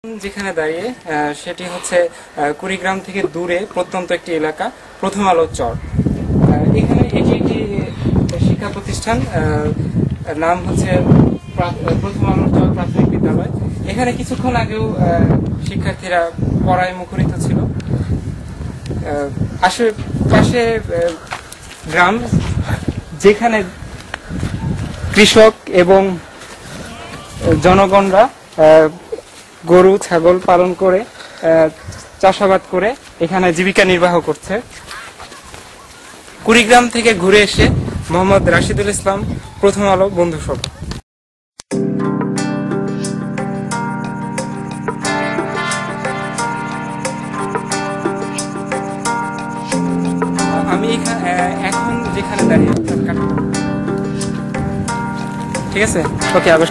যেখানে দাঁড়িয়ে সেটি হচ্ছে কুড়িগ্রাম থেকে দূরে প্রত্যন্ত একটি এলাকা প্রথম আলো চর। এখানে এটি একটি শিক্ষা প্রতিষ্ঠান, নাম হচ্ছে প্রথম আলো চর প্রাথমিক বিদ্যালয়। এখানে কিছুক্ষণ আগেও শিক্ষার্থীরা পড়ায় মুখরিত ছিল। আশেপাশে গ্রাম, যেখানে কৃষক এবং জনগণরা গরু ছাগল পালন করে চাষাবাদ করে এখানে জীবিকা নির্বাহ করছে। কুড়িগ্রাম থেকে ঘুরে এসে মোহাম্মদ রাশিদুল ইসলাম, প্রথম আলো বন্ধুসভা। আমি এখন যেখানে দাঁড়িয়ে, ঠিক আছে, ওকে আবার।